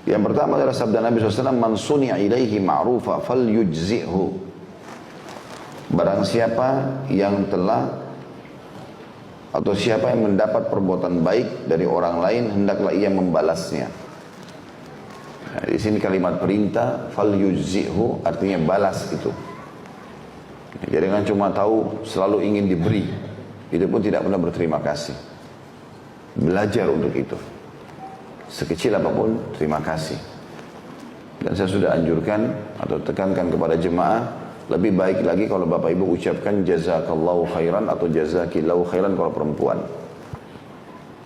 Yang pertama adalah sabda Nabi SAW, man suni'a ilaihi ma'rufa fal yujzi'hu. Barang siapa yang telah atau siapa yang mendapat perbuatan baik dari orang lain, hendaklah ia membalasnya. Nah, di sini kalimat perintah fal yujzi'hu artinya balas itu. Jadi jangan cuma tahu selalu ingin diberi, itu pun tidak pernah berterima kasih. Belajar untuk itu. Sekecil apapun, terima kasih. Dan saya sudah anjurkan atau tekankan kepada jemaah, lebih baik lagi kalau bapak ibu ucapkan jazakallahu khairan atau jazakillahu khairan kalau perempuan.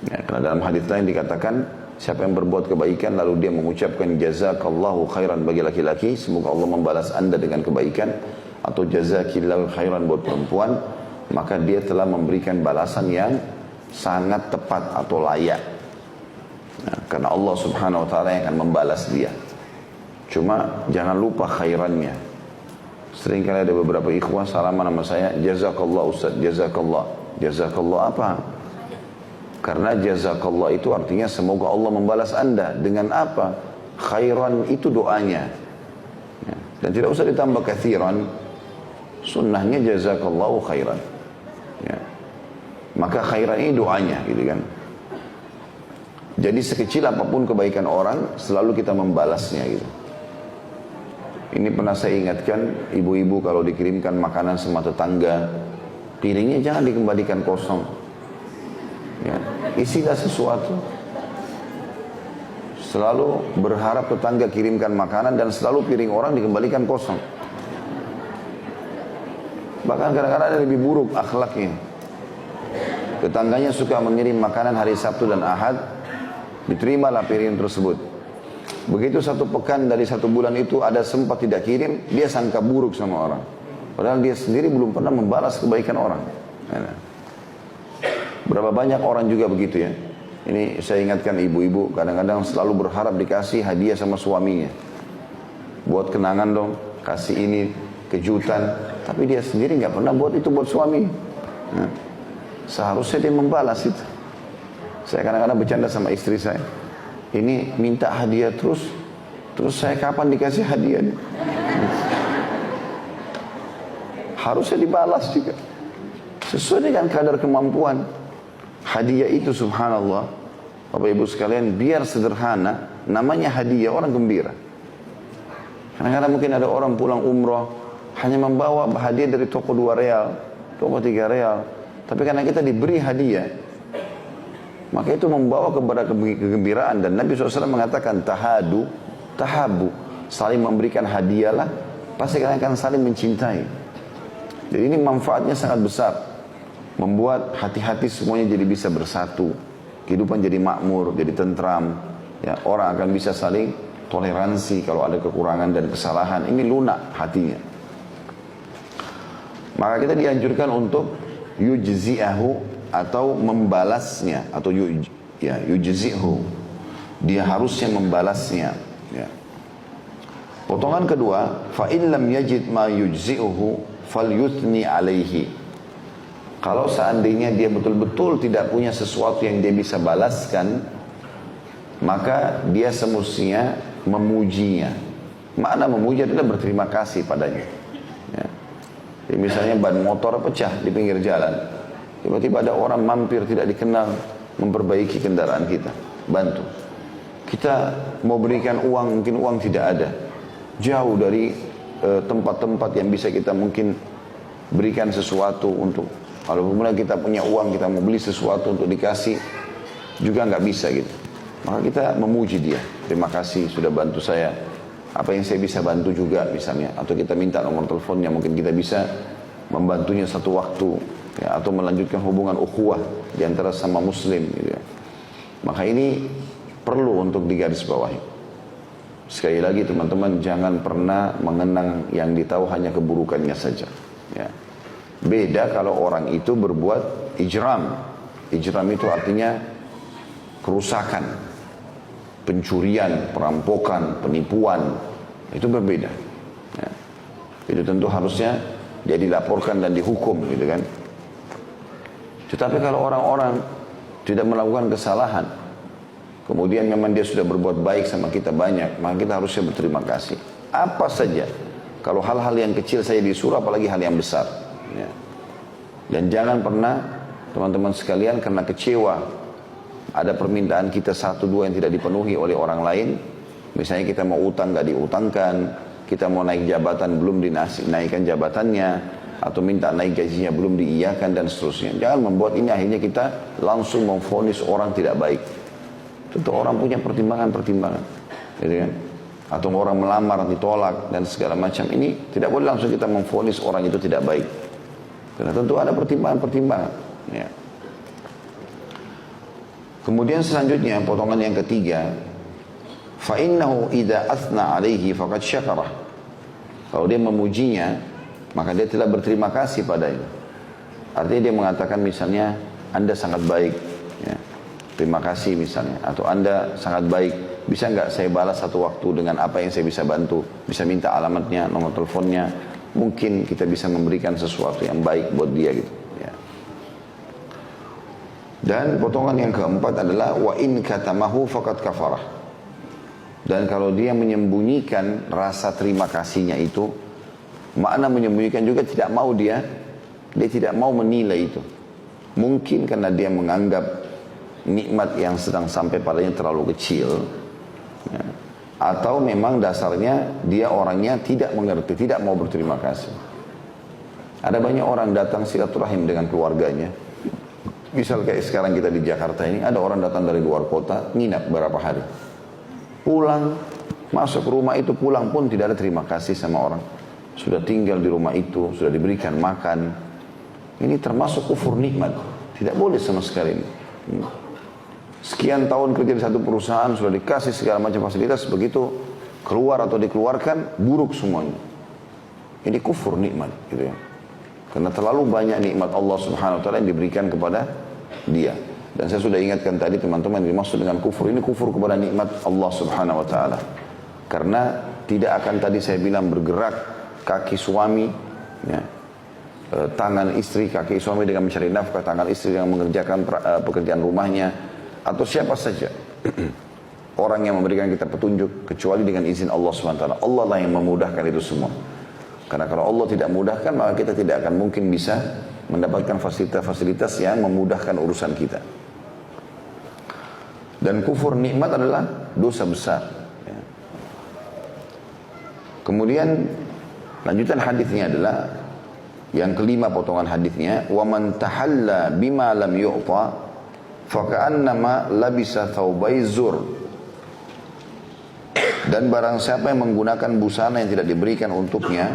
Ya, karena dalam hadis lain dikatakan, siapa yang berbuat kebaikan lalu dia mengucapkan jazakallahu khairan bagi laki-laki, semoga Allah membalas anda dengan kebaikan, atau jazakillahu khairan buat perempuan, maka dia telah memberikan balasan yang sangat tepat atau layak. Nah, karena Allah subhanahu wa ta'ala yang akan membalas dia. Cuma jangan lupa khairannya. Seringkali ada beberapa ikhwan salaman nama saya, jazakallah Ustaz, jazakallah. Jazakallah apa? Karena jazakallah itu artinya semoga Allah membalas anda. Dengan apa? Khairan itu doanya. Ya. Dan tidak usah ditambah kathiran. Sunnahnya jazakallahu khairan. Ya. Maka khairan ini doanya gitu kan. Jadi sekecil apapun kebaikan orang, selalu kita membalasnya gitu. Ini pernah saya ingatkan, ibu-ibu kalau dikirimkan makanan sama tetangga, piringnya jangan dikembalikan kosong. Ya, isilah sesuatu. Selalu berharap tetangga kirimkan makanan dan selalu piring orang dikembalikan kosong. Bahkan kadang-kadang ada lebih buruk akhlaknya. Tetangganya suka mengirim makanan hari Sabtu dan Ahad, diterimalah piring tersebut. Begitu satu pekan dari satu bulan itu ada sempat tidak kirim, dia sangka buruk sama orang. Padahal dia sendiri belum pernah membalas kebaikan orang. Berapa banyak orang juga begitu ya. Ini saya ingatkan ibu-ibu, kadang-kadang selalu berharap dikasih hadiah sama suaminya. Buat kenangan dong, kasih ini, kejutan. Tapi dia sendiri nggak pernah buat itu buat suami. Nah, seharusnya dia membalas itu. Saya kadang-kadang bercanda sama istri saya. Ini minta hadiah terus saya kapan dikasih hadiah? Harusnya dibalas juga. Sesuai dengan kadar kemampuan. Hadiah itu subhanallah, Bapak Ibu sekalian, biar sederhana, namanya hadiah, orang gembira. Kadang-kadang mungkin ada orang pulang umroh, hanya membawa hadiah dari toko 2 real, toko 3 real. Tapi karena kita diberi hadiah, maka itu membawa kepada kegembiraan. Dan Nabi SAW mengatakan tahadu, tahabu, saling memberikan hadiahlah, pasti kalian akan saling mencintai. Jadi ini manfaatnya sangat besar, membuat hati-hati semuanya jadi bisa bersatu, kehidupan jadi makmur, jadi tentram. Ya, orang akan bisa saling toleransi kalau ada kekurangan dan kesalahan. Ini lunak hatinya. Maka kita dianjurkan untuk yujzi'ahu, atau membalasnya, atau yujzi'hu, dia harusnya membalasnya. Ya. Potongan kedua, fa in lam yajid ma yujzi'uhu falyuthni alaihi. Kalau seandainya dia betul-betul tidak punya sesuatu yang dia bisa balaskan, maka dia semestinya memujinya. Makna memuji adalah berterima kasih padanya. Ya. Jadi misalnya ban motor pecah di pinggir jalan, tiba-tiba ada orang mampir tidak dikenal memperbaiki kendaraan kita, bantu. Kita mau berikan uang, mungkin uang tidak ada, jauh dari tempat-tempat yang bisa kita mungkin berikan sesuatu untuk. Kalau kemudian kita punya uang, kita mau beli sesuatu untuk dikasih, juga nggak bisa gitu. Maka kita memuji dia, terima kasih sudah bantu saya. Apa yang saya bisa bantu juga misalnya, atau kita minta nomor teleponnya, mungkin kita bisa membantunya satu waktu. Ya, atau melanjutkan hubungan ukhuwah di antara sama muslim gitu ya. Maka ini perlu untuk digarisbawahi. Sekali lagi teman-teman, jangan pernah mengenang yang ditahu hanya keburukannya saja ya. Beda kalau orang itu berbuat ijram. Ijram itu artinya kerusakan, pencurian, perampokan, penipuan. Itu berbeda ya. Itu tentu harusnya dia dilaporkan dan dihukum gitu kan. Tetapi kalau orang-orang tidak melakukan kesalahan, kemudian memang dia sudah berbuat baik sama kita banyak, maka kita harusnya berterima kasih. Apa saja, kalau hal-hal yang kecil saya disuruh, apalagi hal yang besar. Ya. Dan jangan pernah teman-teman sekalian karena kecewa ada permintaan kita satu dua yang tidak dipenuhi oleh orang lain. Misalnya kita mau utang nggak diutangkan, kita mau naik jabatan belum dinaikkan jabatannya, atau minta naik gajinya belum diiyakan dan seterusnya. Jangan membuat ini akhirnya kita langsung memvonis orang tidak baik. Tentu orang punya pertimbangan-pertimbangan, gitu kan? Atau orang melamar ditolak dan segala macam, ini tidak boleh langsung kita memvonis orang itu tidak baik. Karena tentu ada pertimbangan-pertimbangan. Ya. Kemudian selanjutnya potongan yang ketiga, fa innahu idza athna alaihi faqad syakarah. Kalau dia memujinya, maka dia telah berterima kasih padanya. Artinya dia mengatakan misalnya, Anda sangat baik, ya. Terima kasih misalnya, atau Anda sangat baik, bisa nggak saya balas satu waktu dengan apa yang saya bisa bantu, bisa minta alamatnya, nomor teleponnya, mungkin kita bisa memberikan sesuatu yang baik buat dia gitu. Ya. Dan potongan yang keempat adalah wa in katamahu faqad kafarah. Dan kalau dia menyembunyikan rasa terima kasihnya itu, makna menyembunyikan juga tidak mau dia tidak mau menilai itu. Mungkin karena dia menganggap nikmat yang sedang sampai padanya terlalu kecil, ya. Atau memang dasarnya dia orangnya tidak mengerti, tidak mau berterima kasih. Ada banyak orang datang silaturahim dengan keluarganya. Misal kayak sekarang kita di Jakarta ini, ada orang datang dari luar kota, nginap berapa hari, pulang, masuk rumah itu, pulang pun tidak ada terima kasih sama orang. Sudah tinggal di rumah itu, sudah diberikan makan. Ini termasuk kufur nikmat, tidak boleh sama sekali. Sekian tahun kerja di satu perusahaan, sudah dikasih segala macam fasilitas, begitu keluar atau dikeluarkan, buruk semuanya. Ini kufur nikmat, gitu ya. Karena terlalu banyak nikmat Allah Subhanahu Wa Taala yang diberikan kepada dia. Dan saya sudah ingatkan tadi teman-teman, dimaksud dengan kufur ini kufur kepada nikmat Allah Subhanahu Wa Taala. Karena tidak akan tadi saya bilang bergerak kaki suami, ya, tangan istri, kaki suami dengan mencari nafkah, tangan istri dengan mengerjakan pekerjaan rumahnya, atau siapa saja orang yang memberikan kita petunjuk kecuali dengan izin Allah SWT. Allah lah yang memudahkan itu semua. Karena kalau Allah tidak mudahkan, maka kita tidak akan mungkin bisa mendapatkan fasilitas-fasilitas yang memudahkan urusan kita. Dan kufur nikmat adalah dosa besar, ya. Kemudian lanjutan hadisnya adalah yang kelima potongan hadisnya, wa man tahalla bima lam yu'ta faka'annama labisa thawbai zur. Dan barang siapa yang menggunakan busana yang tidak diberikan untuknya,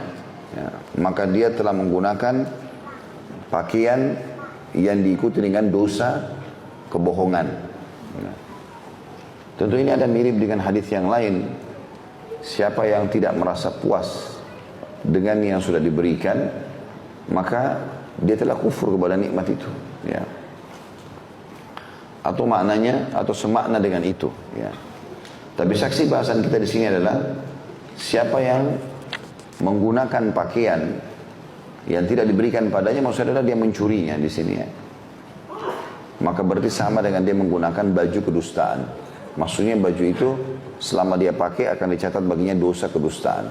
ya, maka dia telah menggunakan pakaian yang diikuti dengan dosa kebohongan. Ya. Tentu ini ada mirip dengan hadis yang lain. Siapa yang tidak merasa puas dengan yang sudah diberikan, maka dia telah kufur kepada nikmat itu, ya. Atau maknanya, atau semakna dengan itu, ya. Tapi saksi bahasan kita di sini adalah siapa yang menggunakan pakaian yang tidak diberikan padanya, maksudnya adalah dia mencurinya di sini, ya. Maka berarti sama dengan dia menggunakan baju kedustaan. Maksudnya baju itu selama dia pakai akan dicatat baginya dosa kedustaan.